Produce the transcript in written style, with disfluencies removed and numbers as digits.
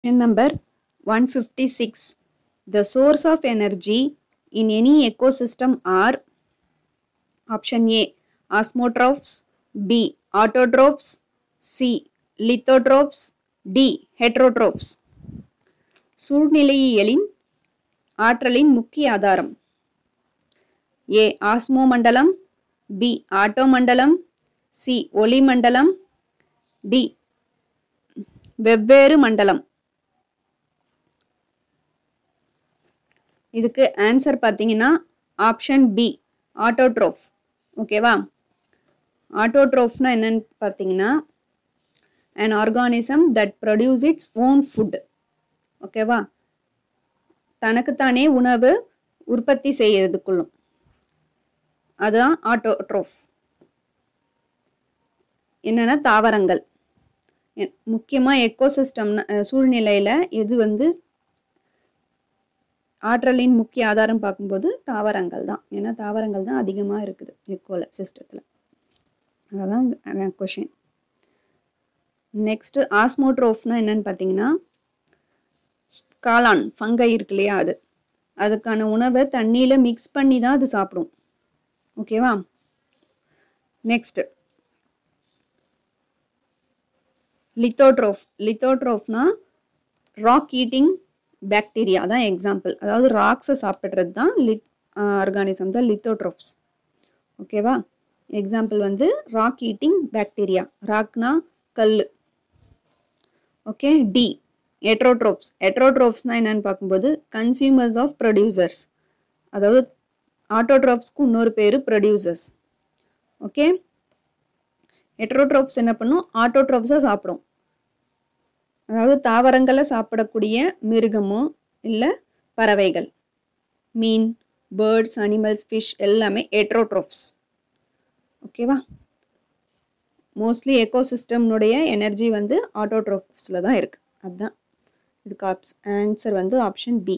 Question number 156. The source of energy in any ecosystem are option A. Osmotrophs, B. Autotrophs, C. Lithotrophs, D. Heterotrophs. சூழ்நிலையியலின் ஆற்றலின் முக்கிய ஆதாரம் A. ஆஸ்மோ மண்டலம், B. Auto மண்டலம், C. ஒளி மண்டலம், D. வெவ்வேறு மண்டலம். இதுக்கு ஆன்சர் பார்த்தீங்கன்னா ஆப்ஷன் பி ஆட்டோட்ரோஃப். ஓகேவா? ஆட்டோட்ரோஃப்னா என்னன்னு பார்த்தீங்கன்னா an organism that produce its own food. ஓகேவா? தனக்குத்தானே உணவு உற்பத்தி செய்யறதுக்குள்ளும் அதுதான் ஆட்டோட்ரோஃப். என்னன்னா தாவரங்கள். முக்கியமாக எக்கோசிஸ்டம் சூழ்நிலையில் எது ஆற்றலின் முக்கிய ஆதாரம் பார்க்கும்போது தாவரங்கள் தான். ஏன்னா தாவரங்கள் தான் அதிகமாக இருக்குது எக்கோல சிஸ்டத்தில். அதுதான் கொஷின். நெக்ஸ்ட்டு ஆஸ்மோட்ரோஃப்னா என்னன்னு பார்த்தீங்கன்னா காளான் ஃபங்கை இருக்கு இல்லையா, அதுக்கான உணவை தண்ணியில் மிக்ஸ் பண்ணி தான் அது சாப்பிடும். ஓகேவா? நெக்ஸ்ட் லித்தோட்ரோஃப்னா ராக் ஈட்டிங் பாக்டீரியா தான் எக்ஸாம்பிள். அதாவது ராக்ஸை சாப்பிட்றது தான் ஆர்கானிசம் தான் லித்தோட்ரோஃப்ஸ். ஓகேவா? Example rock eating bacteria. ராக்னா கல். ஓகே. டி ஹெட்ரோட்ரோஃப்ஸ்னால் என்னன்னு பார்க்கும்போது கன்சியூமர்ஸ் ஆஃப் ப்ரொடியூசர்ஸ். அதாவது ஆட்டோட்ரோஃப்ஸ்க்கு இன்னொரு பேர் ப்ரொடியூசர்ஸ். ஓகே. ஹெட்ரோட்ரோஃப்ஸ் என்ன பண்ணும்? ஆட்டோட்ரோஃப்ஸை சாப்பிடும். அதாவது தாவரங்களை சாப்பிடக்கூடிய மிருகமோ இல்லை பறவைகள், மீன், பேர்ட்ஸ், அனிமல்ஸ், ஃபிஷ் எல்லாமே ஹெட்ரோட்ரோஃப்ஸ். ஓகேவா? மோஸ்ட்லி எக்கோசிஸ்டம்னுடைய எனர்ஜி ஆட்டோட்ரோஃப்ஸில் தான் இருக்குது. அதுதான் இதுக்கு ஆன்சர் ஆப்ஷன் பி.